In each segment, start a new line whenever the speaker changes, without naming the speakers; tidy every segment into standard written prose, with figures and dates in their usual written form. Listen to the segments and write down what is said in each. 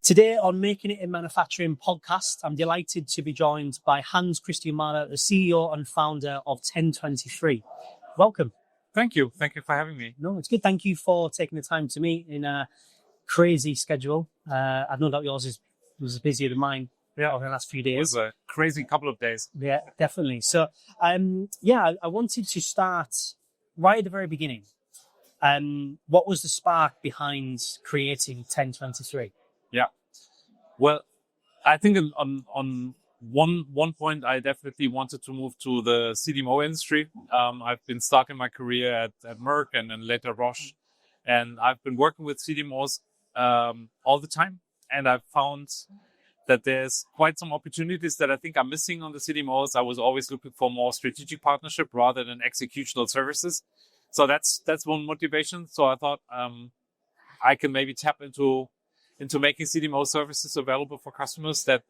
Today on Making It in Manufacturing podcast, I'm delighted to be joined by Hanns-Christian Mahler, the CEO and founder of ten23. Welcome.
Thank you. Thank you for having me.
No, it's good. Thank you for taking the time to meet in a crazy schedule. I've no doubt yours was busier than mine over the last few days.
It was a crazy couple of days.
Yeah, definitely. So, I wanted to start right at the very beginning. What was the spark behind creating ten23?
Yeah. Well, I think on one point, I definitely wanted to move to the CDMO industry. I've been stuck in my career at Merck and then later Roche, and I've been working with CDMOs all the time. And I've found that there's quite some opportunities that I think I'm missing on the CDMOs. I was always looking for more strategic partnership rather than executional services. So that's one motivation. So I thought I can maybe tap into making CDMO services available for customers that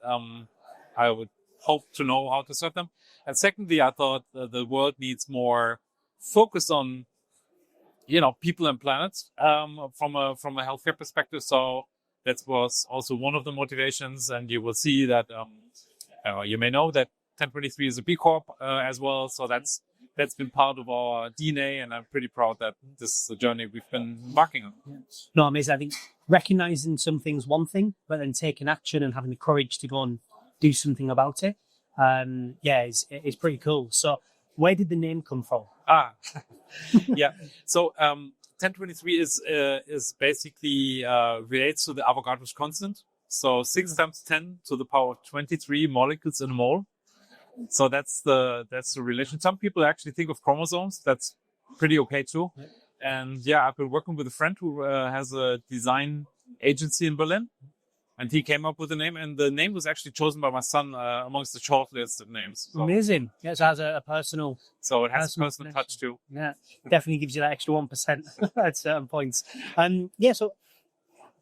I would hope to know how to serve them. And secondly, I thought the world needs more focus on, people and planets from a healthcare perspective. So that was also one of the motivations. And you will see that you may know that ten23 is a B-Corp as well. So that's been part of our DNA, and I'm pretty proud that this is the journey we've been embarking on.
Yeah. No, amazing. I think recognizing something's one thing, but then taking action and having the courage to go and do something about it, it's pretty cool. So where did the name come from?
Yeah. So ten23 is basically relates to the Avogadro's constant. So 6 times 10 to the power of 23 molecules in a mole. So that's the relation. Some people actually think of chromosomes. That's pretty okay too. Yeah. And I've been working with a friend who has a design agency in Berlin, and he came up with the name. And the name was actually chosen by my son amongst the shortlisted names. So.
Amazing. Yeah, so it has a personal.
So it has a personal touch too.
Yeah, definitely gives you that extra 1% at certain points. So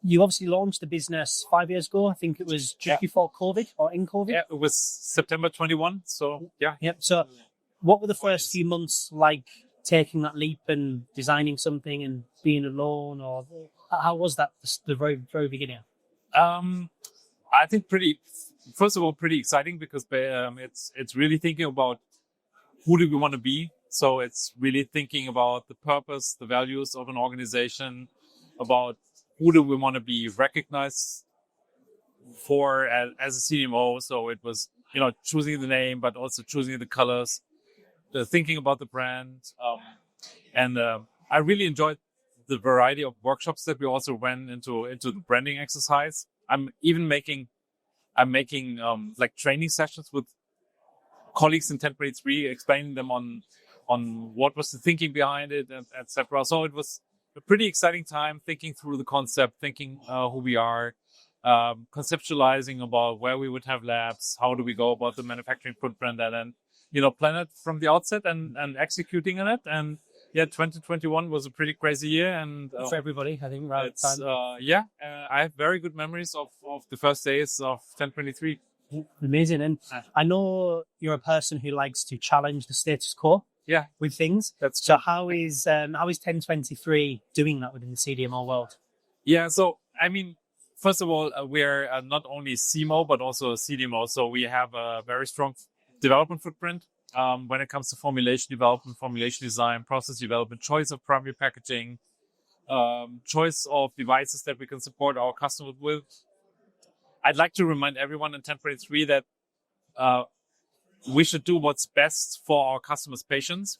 you obviously launched the business 5 years ago. I think it was just before COVID or in COVID.
Yeah, it was September 21. So, yeah.
Yep. So what were the first few months like taking that leap and designing something and being alone? Or how was that the very, very beginning?
I think first of all, pretty exciting because it's really thinking about who do we want to be. So it's really thinking about the purpose, the values of an organization, about who do we want to be recognized for as a CDMO? So it was, choosing the name, but also choosing the colors, thinking about the brand. I really enjoyed the variety of workshops that we also went into the branding exercise. I'm making like training sessions with colleagues in ten23, explaining them on what was the thinking behind it, etc. So it was a pretty exciting time thinking through the concept, thinking who we are, conceptualizing about where we would have labs, how do we go about the manufacturing footprint, and then, plan it from the outset and executing on it. And 2021 was a pretty crazy year. And
for everybody, I think, right?
I have very good memories of the first days of ten23.
Amazing. And I know you're a person who likes to challenge the status quo.
Yeah,
with things. So how is ten23 doing that within the CDMO world? Yeah,
so I mean, first of all, we're not only CMO but also a CDMO. So we have a very strong development footprint when it comes to formulation development, formulation design, process development, choice of primary packaging, choice of devices that we can support our customers with. I'd like to remind everyone in ten23 that we should do what's best for our customers' patients.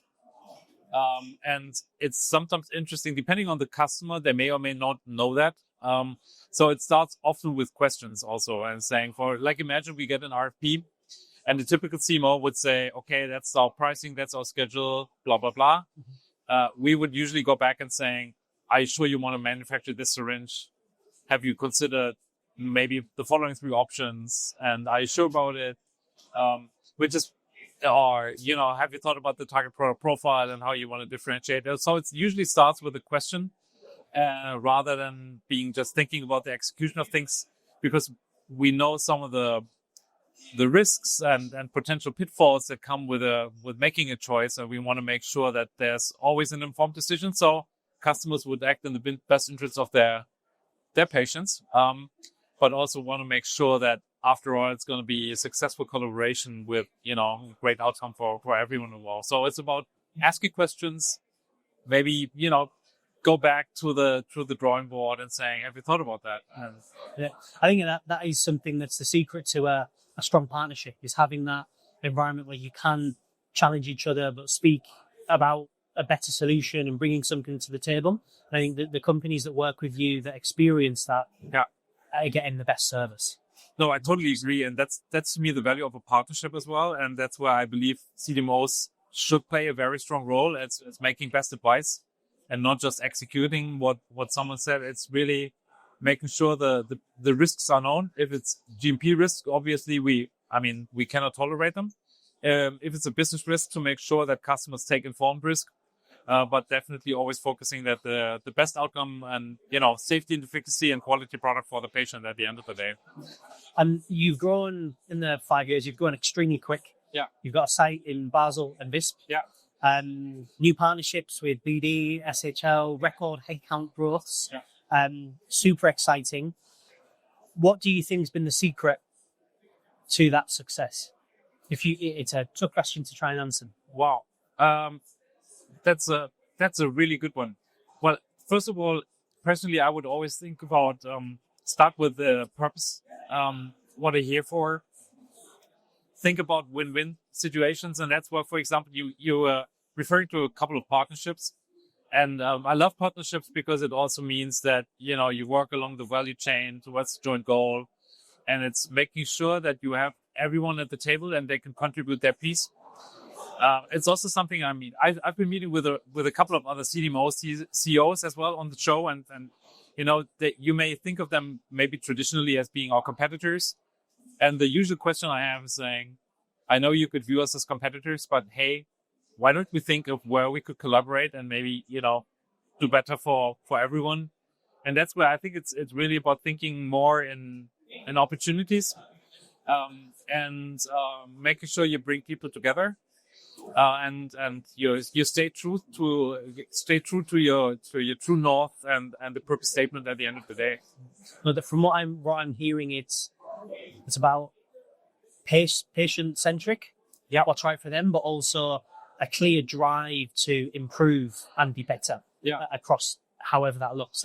And it's sometimes interesting, depending on the customer, they may or may not know that. So it starts often with questions also, and saying imagine we get an RFP and the typical CMO would say, okay, that's our pricing, that's our schedule, blah, blah, blah. We would usually go back and saying, are you sure you want to manufacture this syringe? Have you considered maybe the following 3 options? And are you sure about it? Have you thought about the target product profile and how you want to differentiate it? So it usually starts with a question rather than being just thinking about the execution of things, because we know some of the risks and potential pitfalls that come with making a choice, and we want to make sure that there's always an informed decision, so customers would act in the best interest of their patients. but also want to make sure that after all, it's going to be a successful collaboration with, great outcome for everyone involved. So it's about asking questions, maybe, go back to the drawing board and saying, have you thought about that? And
Yeah, I think that is something that's the secret to a strong partnership, is having that environment where you can challenge each other but speak about a better solution and bringing something to the table. And I think that the companies that work with you that experience that are getting the best service.
No, I totally agree. And that's to me the value of a partnership as well. And that's where I believe CDMOs should play a very strong role as making best advice and not just executing what someone said. It's really making sure the risks are known. If it's GMP risk, obviously we cannot tolerate them. If it's a business risk, to make sure that customers take informed risk, but definitely always focusing that the best outcome and, safety and efficacy and quality product for the patient at the end of the day.
And you've grown in the 5 years, you've grown extremely quick.
Yeah.
You've got a site in Basel and Visp.
Yeah.
New partnerships with BD, SHL, record headcount growths.
Yeah.
Super exciting. What do you think has been the secret to that success? It's a tough question to try and answer.
Wow. That's a really good one. Well, first of all, personally, I would always think about, start with the purpose, what I'm here for. Think about win-win situations. And that's why, for example, you referring to a couple of partnerships. And I love partnerships because it also means that, you work along the value chain towards the joint goal. And it's making sure that you have everyone at the table and they can contribute their piece. It's also something, I've been meeting with a couple of other CDMOs, CEOs as well on the show. And you may think of them maybe traditionally as being our competitors. And the usual question I have is saying, I know you could view us as competitors, but hey, why don't we think of where we could collaborate and maybe, do better for everyone? And that's where I think it's really about thinking more in opportunities, and making sure you bring people together, and you stay true to your true north and the purpose statement at the end of the day.
But from what I'm hearing, it's about patient centric.
Yeah,
what's right for them, but also a clear drive to improve and be better.
Yeah,
across however that looks.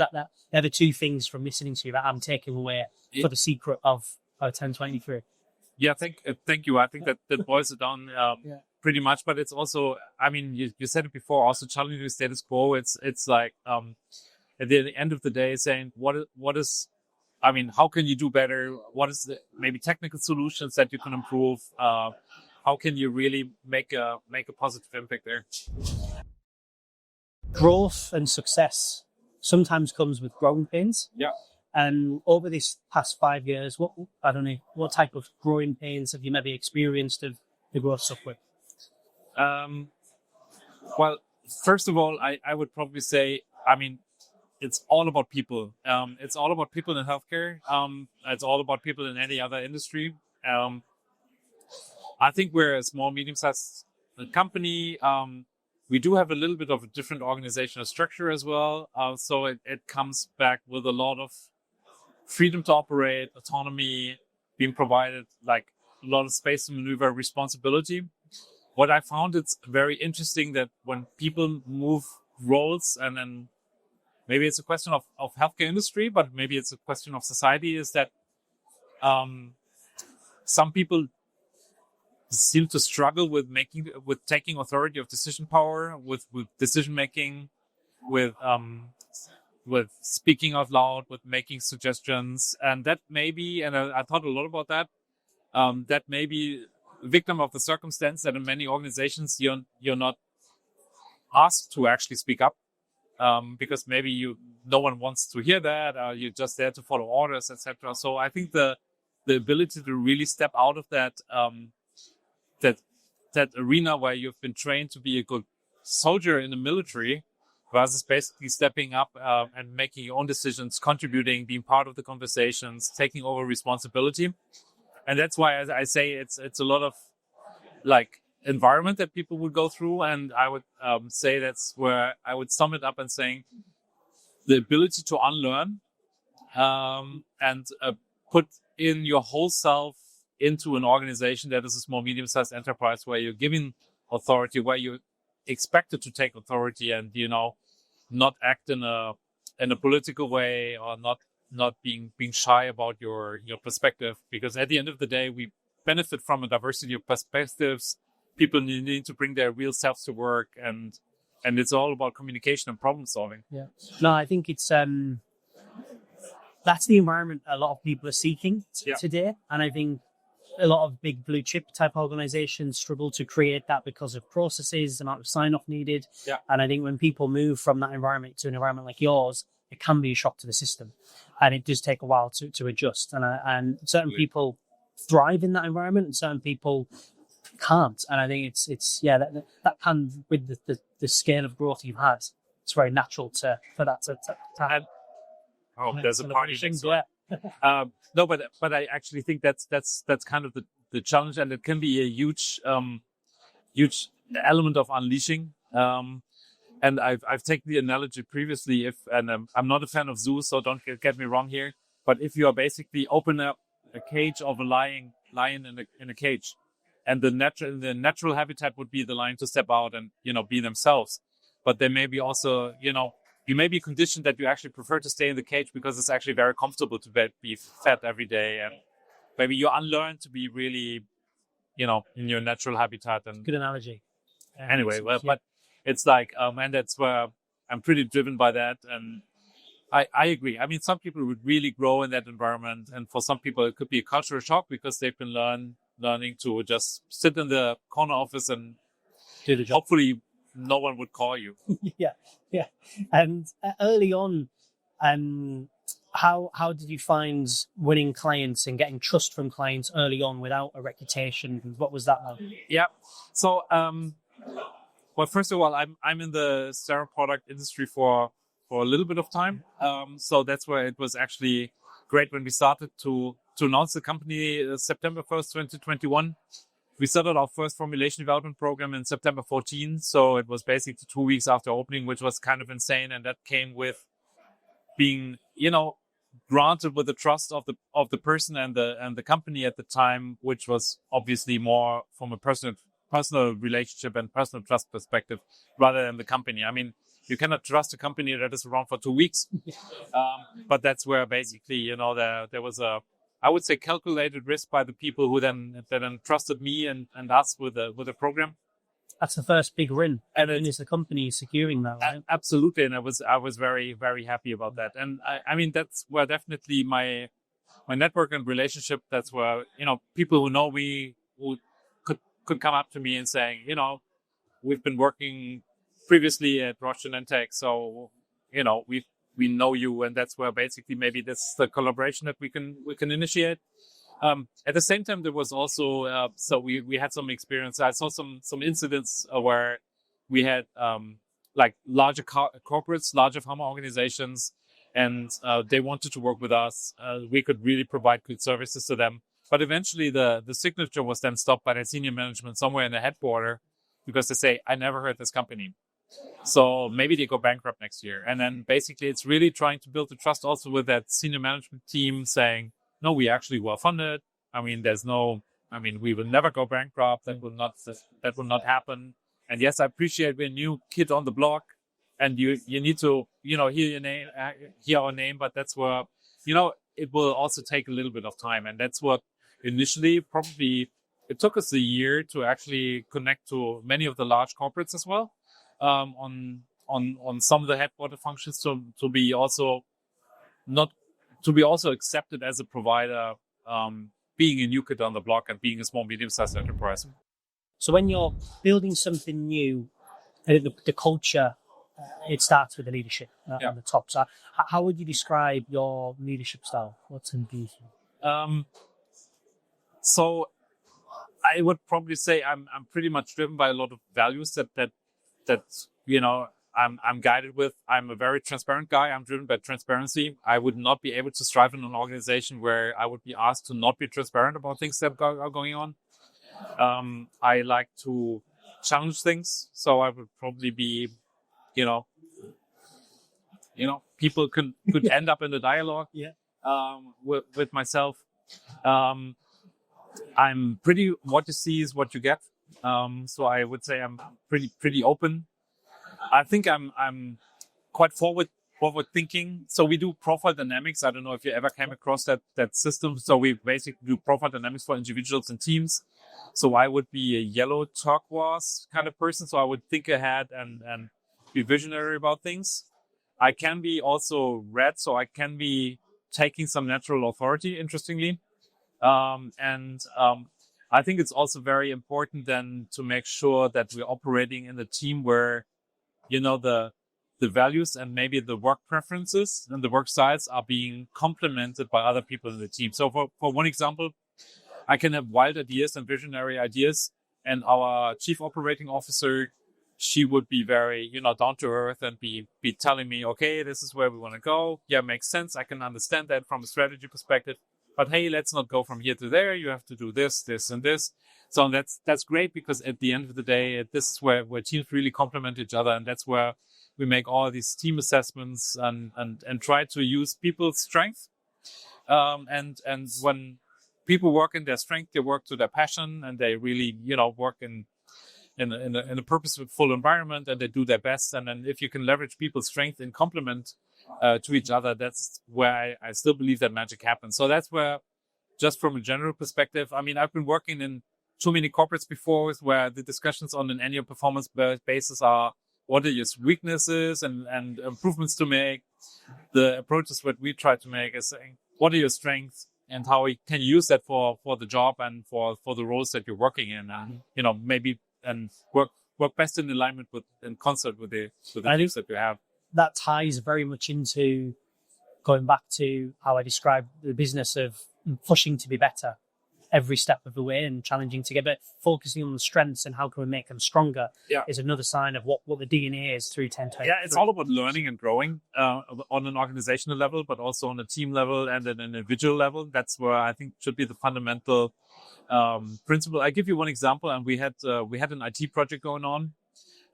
They're the two things from listening to you that I'm taking away for the secret of 1023.
Yeah, thank you. I think that boils it down pretty much. But it's also, you said it before, also challenging the status quo. It's like at the end of the day, saying what is, how can you do better? What is the maybe technical solutions that you can improve? How can you really make a positive impact there?
Growth and success sometimes comes with growing pains.
Yeah.
And over this past 5 years, what type of growing pains have you maybe experienced of the growth stuff with?
Well, first of all, I would probably say, it's all about people. It's all about people in healthcare. It's all about people in any other industry. I think we're a small, medium-sized company. We do have a little bit of a different organizational structure as well. So it comes back with a lot of freedom to operate, autonomy, being provided like a lot of space to maneuver, responsibility. What I found, it's very interesting that when people move roles, and then maybe it's a question of healthcare industry, but maybe it's a question of society, is that some people seem to struggle with taking authority of decision power, with decision making, with speaking out loud, with making suggestions, and that may be, and I thought a lot about that. That may be a victim of the circumstance that in many organizations you're not asked to actually speak up, because maybe no one wants to hear that, or you're just there to follow orders, etc. So I think the ability to really step out of that arena where you've been trained to be a good soldier in the military, versus basically stepping up and making your own decisions, contributing, being part of the conversations, taking over responsibility. And that's why I say it's a lot of like environment that people would go through. And I would say that's where I would sum it up and saying the ability to unlearn and put in your whole self into an organization that is a small, medium-sized enterprise where you're giving authority, where you're expected to take authority and, not act in a political way or not being shy about your perspective. Because at the end of the day, we benefit from a diversity of perspectives. People need to bring their real selves to work, and it's all about communication and problem solving.
Yeah. No, I think it's that's the environment a lot of people are seeking today, and I think a lot of big blue chip type organizations struggle to create that because of processes, the amount of sign off needed.
Yeah.
And I think when people move from that environment to an environment like yours, it can be a shock to the system, and it does take a while to adjust. And certain people thrive in that environment, and certain people can't. And I think it's that can, with the scale of growth you've had, it's very natural for that to happen.
Oh, there's a party next door. No, but I actually think that's kind of the challenge, and it can be a huge element of unleashing. And I've taken the analogy previously. I'm not a fan of zoos, so don't get me wrong here. But if you are basically open up a cage of a lion in a cage, and the natural habitat would be the lion to step out and be themselves, but there may be also you may be conditioned that you actually prefer to stay in the cage because it's actually very comfortable to be fed every day, and maybe you unlearn to be really in your natural habitat. And
good analogy.
Anyway, but it's like, and that's where I'm pretty driven by that. And I agree. I mean, some people would really grow in that environment. And for some people, it could be a cultural shock because they've been learning to just sit in the corner office and
do the job.
Hopefully no one would call you.
Yeah. And early on, how did you find winning clients and getting trust from clients early on without a reputation? What was that like?
Yeah. So, well, first of all, I'm in the sterile product industry for a little bit of time. So that's where it was actually great when we started to announce the company September 1st, 2021. We started our first formulation development program in September 14. So it was basically 2 weeks after opening, which was kind of insane. And that came with being, granted with the trust of the person and the company at the time, which was obviously more from a personal relationship and personal trust perspective rather than the company. I mean, you cannot trust a company that is around for 2 weeks. But that's where basically, there was I would say, calculated risk by the people who then trusted me and us with the program.
That's the first big win, and it's the company securing that, right?
Absolutely, and I was very, very happy about that. And I mean, that's where definitely my network and relationship. That's where people who know me who could come up to me and saying, we've been working previously at Roche and Entech, so we know you, and that's where basically maybe this is the collaboration that we can initiate. At the same time, there was also so we had some experience. I saw some incidents where we had like larger corporates, larger pharma organizations, and they wanted to work with us. We could really provide good services to them. But eventually, the signature was then stopped by the senior management somewhere in the headquarters because they say, "I never heard this company." So maybe they go bankrupt next year. And then basically it's really trying to build the trust also with that senior management team saying, no, we actually well funded. I mean, we will never go bankrupt. That will not happen. And yes, I appreciate we're a new kid on the block and you need to, hear our name, but that's where, it will also take a little bit of time. And that's what initially probably it took us a year to actually connect to many of the large corporates as well. On some of the headquarter functions to be also accepted as a provider, being a new kid on the block and being a small medium-sized enterprise.
So when you're building something new, the culture, it starts with the leadership on the top. So how would you describe your leadership style? What's in view?
So I would probably say I'm pretty much driven by a lot of values that I'm guided with. I'm a very transparent guy. I'm driven by transparency. I would not be able to strive in an organization where I would be asked to not be transparent about things that are going on. I like to challenge things. So I would probably be, people could end up in the dialogue.
Yeah.
with myself. I'm pretty, what you see is what you get. So I would say I'm pretty open. I think I'm quite forward thinking. So we do profile dynamics. I don't know if you ever came across that system. So we basically do profile dynamics for individuals and teams. So I would be a yellow turquoise kind of person. So I would think ahead and be visionary about things. I can be also red. So I can be taking some natural authority, interestingly. I think it's also very important then to make sure that we're operating in a team where, the values and maybe the work preferences and the work styles are being complemented by other people in the team. So for one example, I can have wild ideas and visionary ideas, and our chief operating officer, she would be very, down to earth and be telling me, okay, this is where we want to go. Yeah, makes sense. I can understand that from a strategy perspective. But hey, let's not go from here to there. You have to do this, this, and this. So that's great, because at the end of the day, this is where teams really complement each other, and that's where we make all these team assessments and try to use people's strength. And when people work in their strength, they work to their passion, and they really, work in a purposeful environment, and they do their best. And then if you can leverage people's strength in complement to each other, that's where I still believe that magic happens. So that's where, just from a general perspective, I mean, I've been working in too many corporates before where the discussions on an annual performance basis are, what are your weaknesses and improvements to make? The approaches that we try to make is saying, what are your strengths and how can you use that for the job and for the roles that you're working in, and maybe and work best in alignment in concert with the teams that you have.
That ties very much into going back to how I described the business of pushing to be better every step of the way and challenging to get better. Focusing on the strengths and how can we make them stronger is another sign of what the DNA is through 1023.
Yeah, it's all about learning and growing on an organizational level, but also on a team level and an individual level. That's where I think should be the fundamental principle. I give you one example, and we had an IT project going on,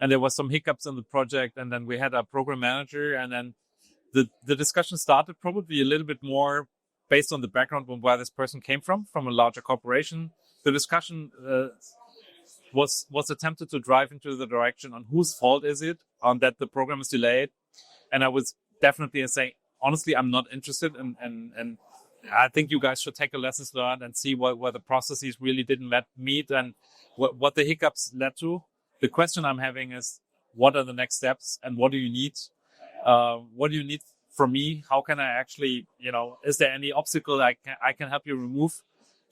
and there was some hiccups in the project, and then we had a program manager, and then the discussion started probably a little bit more based on the background on where this person came from a larger corporation. The discussion was attempted to drive into the direction on whose fault is it on that the program is delayed, and I was definitely saying, honestly, I'm not interested, and I think you guys should take a lessons learned and see where the processes really didn't meet and what the hiccups led to. The question I'm having is, what are the next steps and what do you need? What do you need from me? How can I actually, is there any obstacle I can help you remove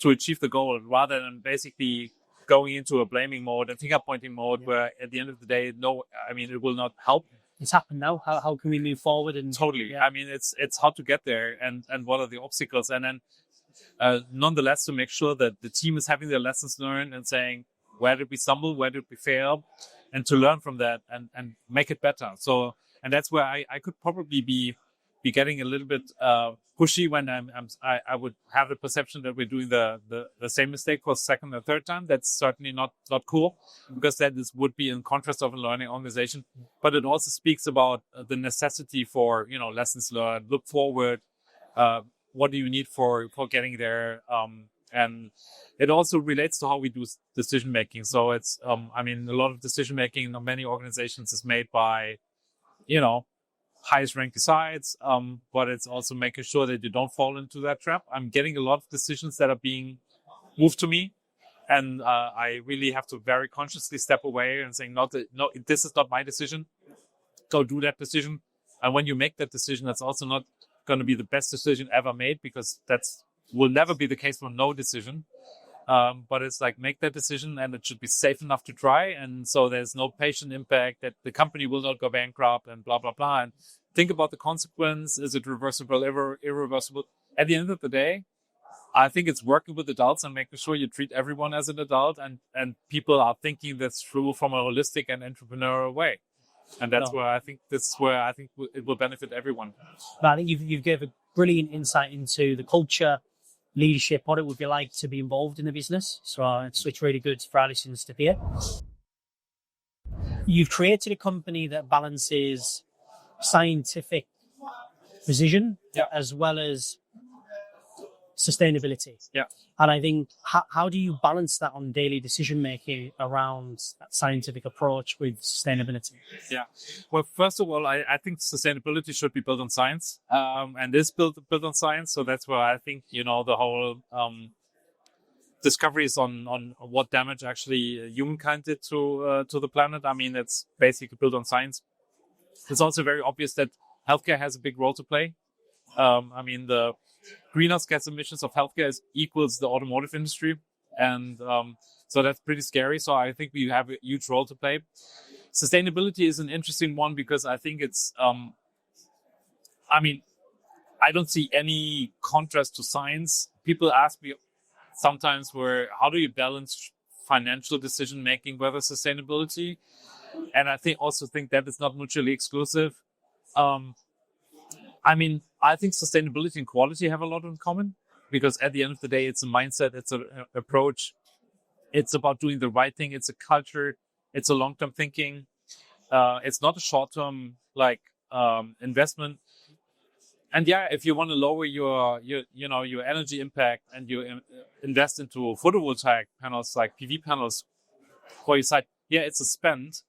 to achieve the goal, rather than basically going into a blaming mode and finger pointing mode where at the end of the day, it will not help.
It's happened now. How can we move forward? And
totally. Yeah. I mean, it's hard to get there, and what are the obstacles, and then nonetheless to make sure that the team is having their lessons learned and saying, where did we stumble, where did we fail, and to learn from that and make it better. So, and that's where I could probably be getting a little bit pushy when I would have the perception that we're doing the same mistake for second or third time. That's certainly not cool, because that would be in contrast of a learning organization. But it also speaks about the necessity for lessons learned, look forward. What do you need for getting there? And it also relates to how we do decision making. So it's a lot of decision making in many organizations is made by highest ranked decides, but it's also making sure that you don't fall into that trap. I'm getting a lot of decisions that are being moved to me, and I really have to very consciously step away and saying, no, this is not my decision. Go do that decision. And when you make that decision, that's also not going to be the best decision ever made, because will never be the case for no decision. But it's like, make that decision, and it should be safe enough to try. And so there's no patient impact, that the company will not go bankrupt and blah, blah, blah. And think about the consequence. Is it reversible, irreversible? At the end of the day, I think it's working with adults and making sure you treat everyone as an adult, and people are thinking this through from a holistic and entrepreneurial way. And that's where I think it will benefit everyone.
But I think you've gave a brilliant insight into the culture, leadership, what it would be like to be involved in the business. So it's really good for our listeners to hear. You've created a company that balances scientific precision as well as sustainability.
Yeah.
And I think, how do you balance that on daily decision making around that scientific approach with sustainability?
Yeah. Well, first of all, I think sustainability should be built on science, and is built on science. So that's where I think, the whole discoveries on what damage actually humankind did to the planet. I mean, it's basically built on science. It's also very obvious that healthcare has a big role to play. I mean, the greenhouse gas emissions of healthcare equals the automotive industry. And so that's pretty scary. So I think we have a huge role to play. Sustainability is an interesting one because I think it's, I mean, I don't see any contrast to science. People ask me sometimes how do you balance financial decision making with sustainability? And I think that is not mutually exclusive. I mean, I think sustainability and quality have a lot in common because at the end of the day, it's a mindset, it's an approach. It's about doing the right thing. It's a culture. It's a long-term thinking. It's not a short-term investment. And yeah, if you want to lower your energy impact and you invest into photovoltaic panels like PV panels for your site, yeah, it's a spend.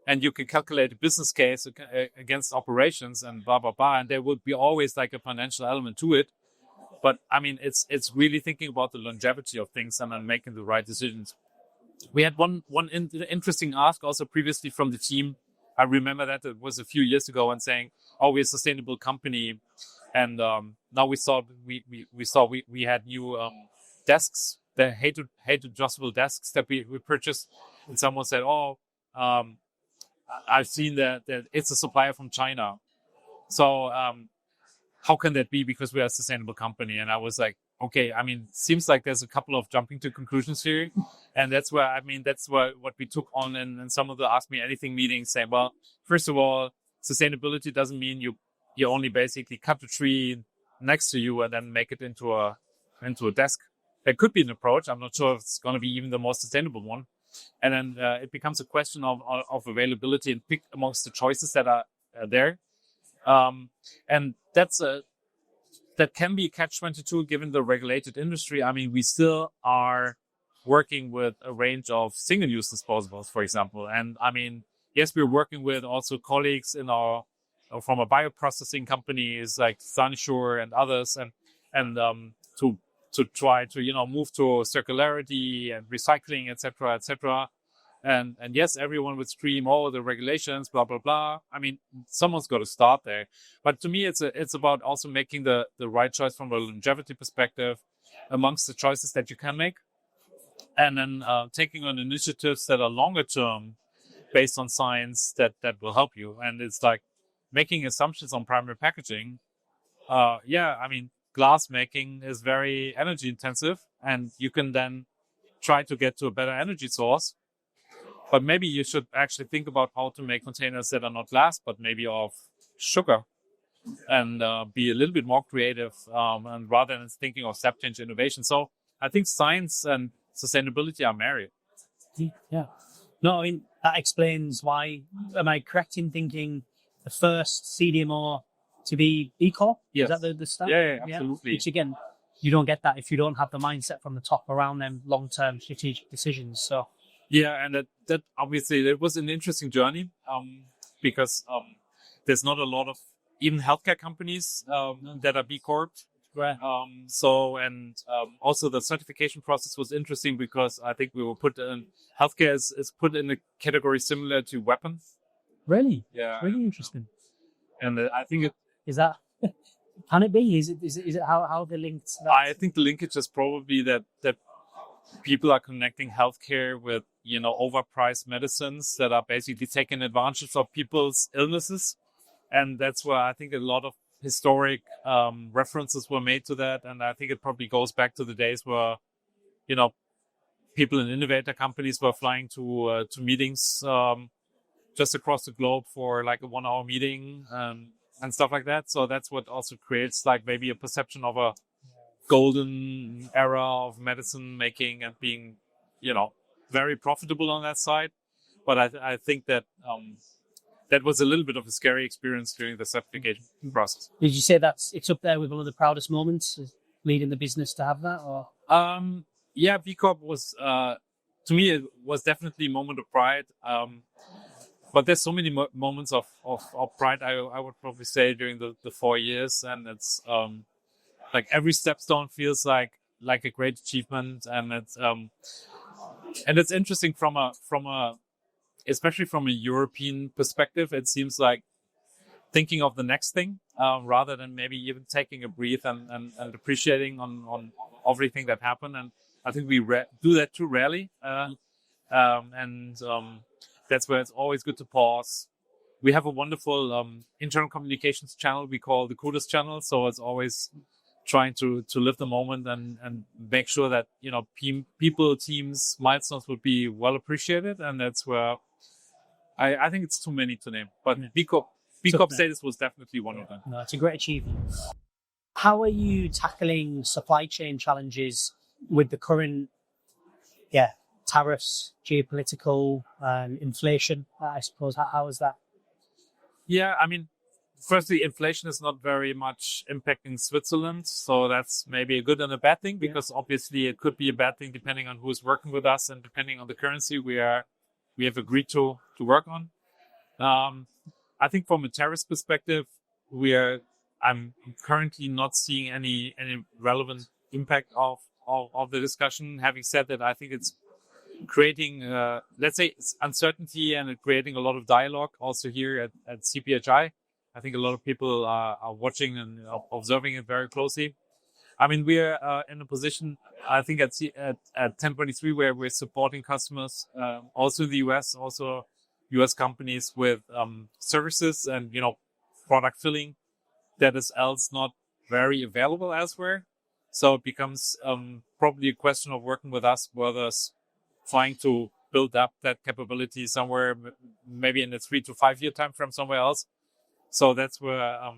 And you can calculate a business case against operations and blah, blah, blah. And there will be always like a financial element to it. But I mean, it's really thinking about the longevity of things and then making the right decisions. We had one interesting ask also previously from the team. I remember that it was a few years ago and saying, oh, we're a sustainable company. And now we saw we had new desks, the height adjustable desks that we purchased. And someone said, oh, I've seen that it's a supplier from China. So how can that be? Because we are a sustainable company. And I was like, okay, I mean, seems like there's a couple of jumping to conclusions here. And that's what we took on in some of the Ask Me Anything meetings, saying, well, first of all, sustainability doesn't mean you only basically cut the tree next to you and then make it into a desk. That could be an approach. I'm not sure if it's going to be even the most sustainable one. And then it becomes a question of availability and pick amongst the choices that are there. And that can be a catch-22 given the regulated industry. I mean, we still are working with a range of single-use disposables, for example. And I mean, yes, we're working with also colleagues from our bioprocessing companies like Sunsure and others, and to try to move to circularity and recycling, etc. And yes, everyone would scream, oh, the regulations, blah blah blah. I mean, someone's got to start there. But to me, it's about also making the right choice from a longevity perspective amongst the choices that you can make, and then taking on initiatives that are longer term, based on science that will help you. And it's like making assumptions on primary packaging. I mean, glass making is very energy intensive, and you can then try to get to a better energy source. But maybe you should actually think about how to make containers that are not glass, but maybe of sugar, and be a little bit more creative, and rather than thinking of step change innovation. So I think science and sustainability are married.
Yeah. No, I mean, that explains why, am I correct in thinking the first CDMO to be B-Corp?
Yes.
Is that the start?
Yeah, absolutely.
Which again, you don't get that if you don't have the mindset from the top around them long-term strategic decisions. So
yeah, and that obviously it was an interesting journey, because there's not a lot of even healthcare companies that are B-Corp.
Right.
Also the certification process was interesting because I think we were put in healthcare is put in a category similar to weapons.
Really?
Yeah.
Really interesting.
And I think
is that, can it be? Is it how they're linked?
I think the linkage is probably that people are connecting healthcare with, overpriced medicines that are basically taking advantage of people's illnesses. And that's where I think a lot of historic references were made to that. And I think it probably goes back to the days where, people in innovator companies were flying to meetings just across the globe for like a 1-hour meeting and stuff like that. So that's what also creates like maybe a perception of a golden era of medicine making and being, very profitable on that side. But I think that that was a little bit of a scary experience during the certification process.
Did you say it's up there with one of the proudest moments? leading the business to have that? Or
Yeah, B-Corp was, to me, it was definitely a moment of pride. But there's so many moments of pride, I would probably say, during the 4 years. And it's like every stepstone feels like a great achievement. And it's interesting from a especially from a European perspective. It seems like thinking of the next thing rather than maybe even taking a breath and appreciating on everything that happened. And I think we do that too rarely. That's where it's always good to pause. We have a wonderful internal communications channel we call the Kudos channel. So it's always trying to live the moment and make sure that, people, teams, milestones would be well appreciated. And that's where I think it's too many to name. But B-Corp status was definitely one of them.
No, it's a great achievement. How are you tackling supply chain challenges with the current, tariffs, geopolitical, inflation, I suppose? How is that?
Yeah, I mean, firstly, inflation is not very much impacting Switzerland. So that's maybe a good and a bad thing, because obviously it could be a bad thing depending on who is working with us and depending on the currency we have agreed to work on. I think from a tariff perspective, I'm currently not seeing any relevant impact of the discussion. Having said that, I think it's creating, let's say, uncertainty and creating a lot of dialogue also here at CPHI. I think a lot of people are watching and observing it very closely. I mean, we're in a position, I think, at ten23 where we're supporting customers, also in the US, also US companies with services and, product filling that is else not very available elsewhere. So it becomes probably a question of working with us, whether trying to build up that capability somewhere, maybe in a 3 to 5 year time frame somewhere else. So that's where,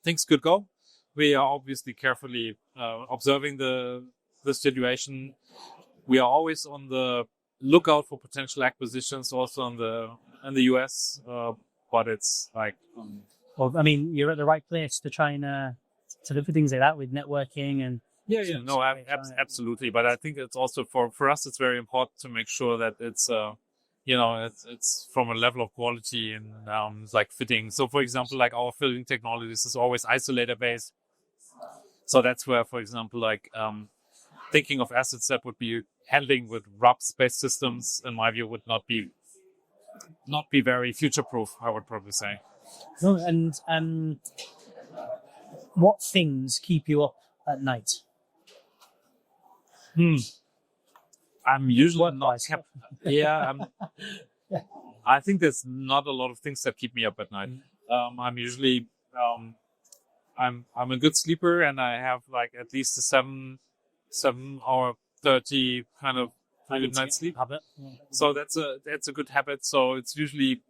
things could go. We are obviously carefully observing the situation. We are always on the lookout for potential acquisitions also in the US, but it's like...
Well, I mean, you're at the right place to try and to look for things like that with networking and...
No, absolutely. But I think it's also for us, it's very important to make sure that it's, it's from a level of quality and like fitting. So, for example, like our filling technologies is always isolator based. So that's where, for example, like thinking of assets that would be handling with RUPS-based systems, in my view, would not be very future-proof, I would probably say.
No, and what things keep you up at night?
I'm usually not kept. I think there's not a lot of things that keep me up at night. I'm usually I'm a good sleeper, and I have like at least a 7 hour 30 kind of good night sleep
habit.
So that's a good habit. So it's usually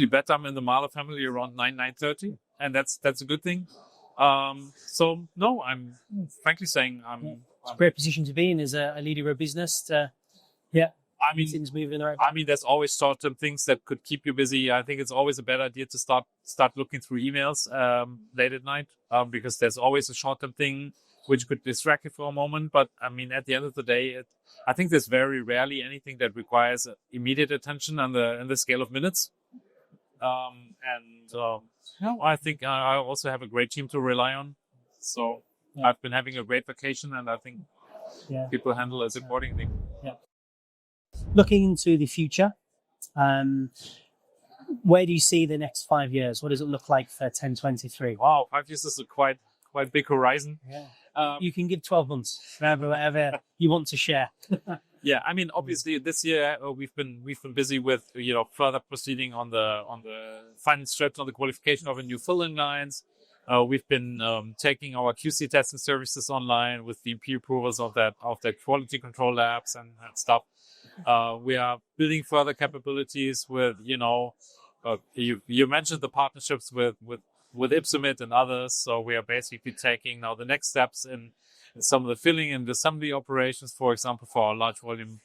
bedtime in the Mahler family around 9:30, and that's a good thing. So no, I'm frankly saying
it's a great position to be in as a leader of a business. I mean, things moving in the right.
I mean, there's always short-term things that could keep you busy. I think it's always a better idea to start looking through emails late at night because there's always a short-term thing which could distract you for a moment. But I mean, at the end of the day, I think there's very rarely anything that requires immediate attention on the scale of minutes. I think I also have a great team to rely on. So I've been having a great vacation, and I think people handle it accordingly.
Yeah. Looking into the future, where do you see the next 5 years? What does it look like for ten23?
Wow, 5 years is a quite big horizon.
Yeah. You can give 12 months, whatever you want to share.
Yeah, I mean, obviously this year we've been busy with further proceeding on the final steps on the qualification of a new filling lines. We've been taking our QC testing services online with the peer approvals of that quality control labs and stuff. We are building further capabilities with you mentioned the partnerships with Ipsumit and others. So we are basically taking now the next steps in some of the filling and assembly operations, for example, for our large volume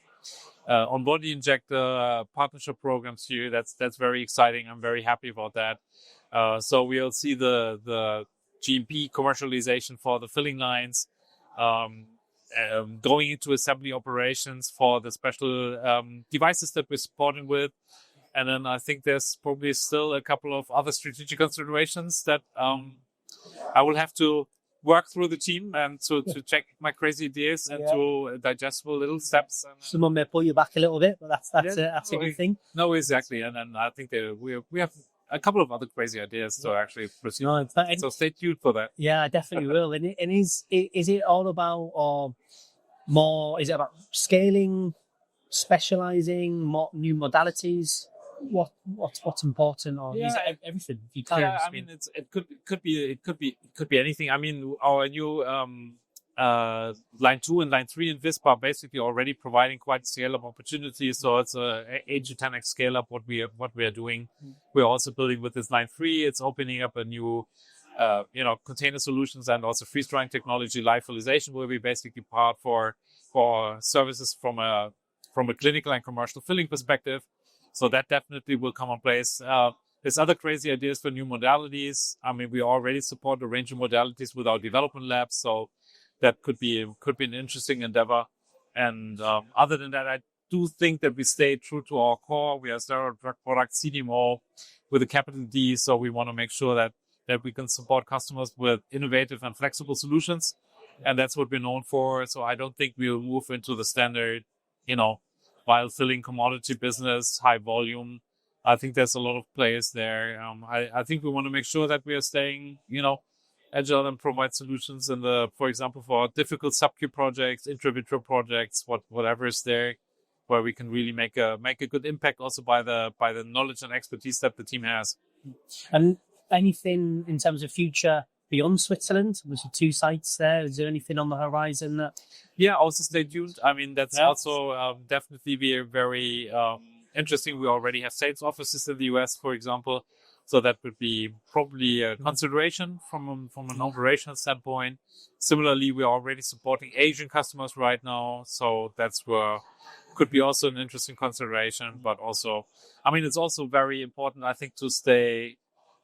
on-body injector partnership programs here. That's very exciting. I'm very happy about that. So we'll see the GMP commercialization for the filling lines, going into assembly operations for the special devices that we're supporting with. And then I think there's probably still a couple of other strategic considerations that I will have to work through the team and to check my crazy ideas and to digestible little steps. And,
Someone may pull you back a little bit, but that's a good thing.
No, exactly. And I think that we have a couple of other crazy ideas to actually pursue.
No,
so stay tuned for that.
Yeah, I definitely will. And is it all about, or more, is it about scaling, specializing, more new modalities? What's important, or is it everything? You can't
I mean, it could be anything. I mean, our new line 2 and line 3 in Visp are basically already providing quite scale-up opportunities. So it's a 8 to 10x scale-up what we are doing. We're also building with this line 3. It's opening up a new container solutions and also freeze-drying technology lyophilization, where we basically part for services from a clinical and commercial filling perspective. So that definitely will come in place. There's other crazy ideas for new modalities. I mean, we already support a range of modalities with our development labs, so that could be an interesting endeavor. And other than that, I do think that we stay true to our core. We are sterile drug product CDMO with a capital D, so we want to make sure that we can support customers with innovative and flexible solutions, and that's what we're known for. So I don't think we'll move into the standard, vial filling commodity business, high volume. I think there's a lot of players there. I think we want to make sure that we are staying, agile and provide solutions for example, for difficult sub-Q projects, intravitreal projects, whatever is there, where we can really make a good impact also by the knowledge and expertise that the team has.
And anything in terms of future beyond Switzerland? There's 2 sites there. Is there anything on the horizon that?
Yeah, also stay tuned. I mean, that's also definitely very interesting. We already have sales offices in the US, for example. So that would be probably a consideration from an operational standpoint. Similarly, we are already supporting Asian customers right now. So that's where could be also an interesting consideration. But also, I mean, it's also very important, I think, to stay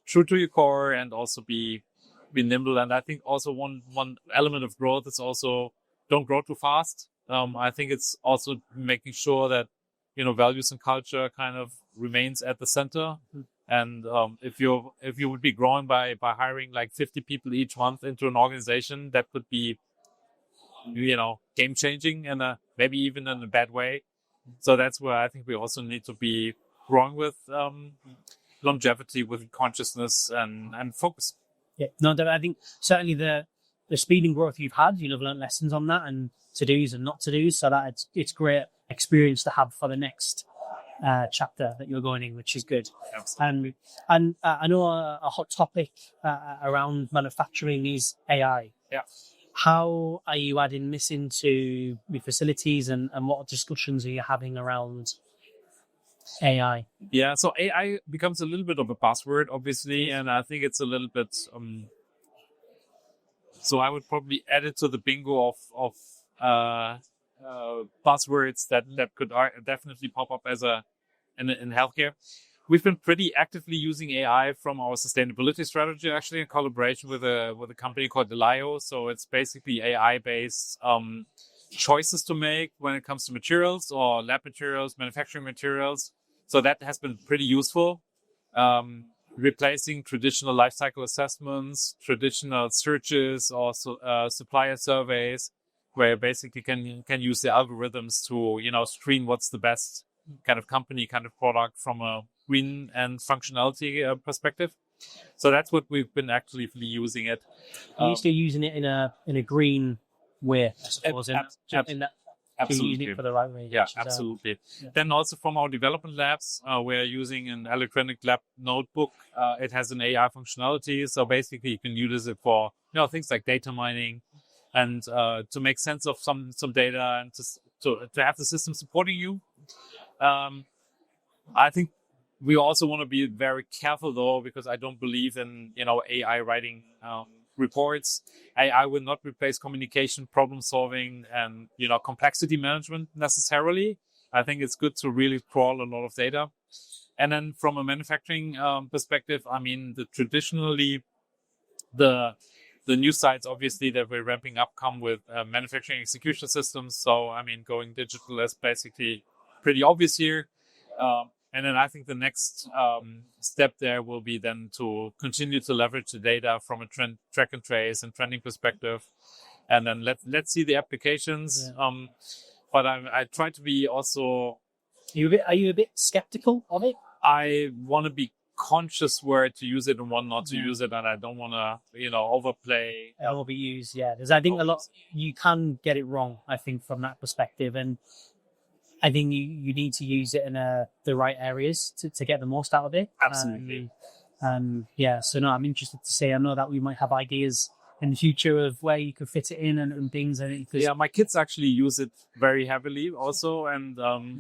true to your core and also be nimble. And I think also one element of growth is also don't grow too fast. I think it's also making sure that, values and culture kind of remains at the center. And if you would be growing by hiring like 50 people each month into an organization, that could be, game changing and maybe even in a bad way. So that's where I think we also need to be growing with longevity, with consciousness and focus.
Yeah, no, I think certainly the speed and growth you've had, you've learned lessons on that and to-dos and not to-dos, so that it's great experience to have for the next chapter that you're going in, which is good.
Absolutely.
And I know a hot topic around manufacturing is AI.
Yeah.
How are you adding this into your facilities, and what discussions are you having around AI?
Yeah, so AI becomes a little bit of a buzzword, obviously, and I think it's a little bit. So I would probably add it to the bingo of buzzwords that could definitely pop up in healthcare. We've been pretty actively using AI from our sustainability strategy, actually, in collaboration with a company called Delio. So it's basically AI-based choices to make when it comes to materials or lab materials, manufacturing materials. So that has been pretty useful. Replacing traditional life cycle assessments, traditional searches, or supplier surveys, where you basically can use the algorithms to screen what's the best kind of company, kind of product from a green and functionality perspective. So that's what we've been actively using it.
Are you still using it in a green way, I suppose?
Absolutely.
Using it for the right way.
Yeah, absolutely. Then also from our development labs, we're using an electronic lab notebook. It has an AI functionality. So basically you can use it for, things like data mining and to make sense of some data and to have the system supporting you. I think we also want to be very careful though, because I don't believe in, AI writing reports. AI will not replace communication, problem solving, and, complexity management necessarily. I think it's good to really crawl a lot of data. And then from a manufacturing perspective, I mean, traditionally The new sites, obviously, that we're ramping up come with manufacturing execution systems. So, I mean, going digital is basically pretty obvious here. And then I think the next step there will be then to continue to leverage the data from a track and trace and trending perspective. And then let's see the applications. Yeah. But I try to be also...
Are you a bit skeptical of it?
I want to be conscious where to use it and what not to use it, and I don't want to, overplay.
Overuse, yeah. Because I think a lot you can get it wrong. I think from that perspective, and I think you need to use it in the right areas to get the most out of it.
Absolutely.
Yeah. So no, I'm interested to say. I know that we might have ideas in the future of where you could fit it in and things.
Yeah, my kids actually use it very heavily also, and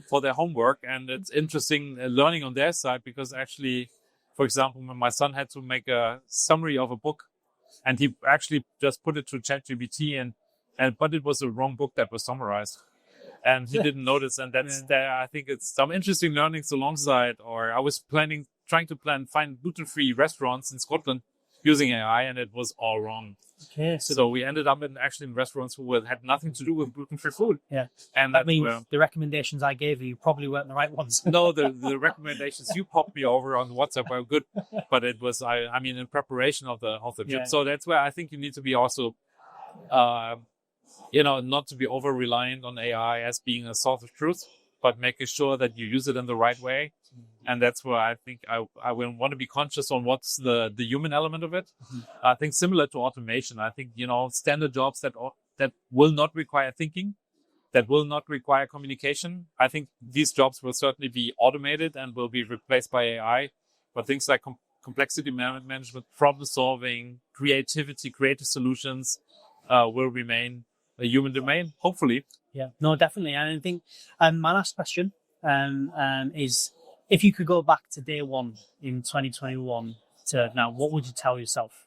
for their homework. And it's interesting learning on their side because actually, for example, when my son had to make a summary of a book, and he actually just put it to ChatGPT, but it was the wrong book that was summarized, and he didn't notice. And that's there. I think it's some interesting learnings alongside. Or I was trying to find gluten-free restaurants in Scotland using AI, and it was all wrong.
Okay,
so we ended up in restaurants who had nothing to do with gluten-free food.
Yeah, and that means the recommendations I gave you probably weren't the right ones.
No, the recommendations you popped me over on WhatsApp were good, but it was I mean in preparation of the trip. Yeah. So that's where I think you need to be also, not to be over reliant on AI as being a source of truth, but making sure that you use it in the right way. And that's where I think I will want to be conscious on what's the human element of it. Mm-hmm. I think similar to automation, I think, standard jobs that will not require thinking, that will not require communication. I think these jobs will certainly be automated and will be replaced by AI. But things like complexity management, problem solving, creativity, creative solutions will remain a human domain, hopefully.
Yeah, no, definitely. And I think my last question is, if you could go back to day one in 2021 to now, what would you tell yourself?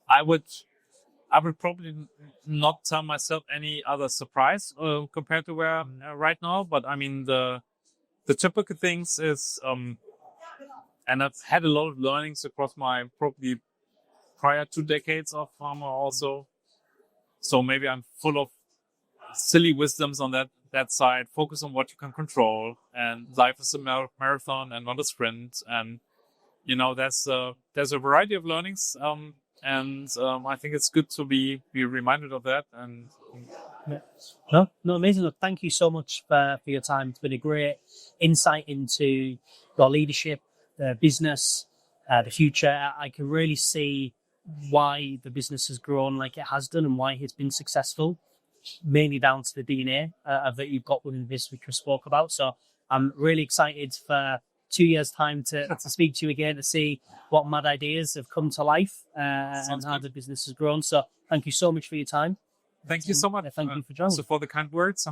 I would probably not tell myself any other surprise compared to where I'm right now. But I mean, the typical things is, and I've had a lot of learnings across my probably prior 2 decades of pharma also. So maybe I'm full of silly wisdoms on that side. Focus on what you can control, and life is a marathon and not a sprint. And there's a variety of learnings, and I think it's good to be reminded of that. And
no, amazing. Look, thank you so much for your time. It's been a great insight into your leadership, the business, the future. I can really see why the business has grown like it has done and why it's been successful, mainly down to the DNA that you've got within this, which we spoke about. So I'm really excited for 2 years' time to speak to you again, to see what mad ideas have come to life and how the business has grown. So thank you so much for your time.
Thank you so much.
Thank you for joining.
Also for the kind words.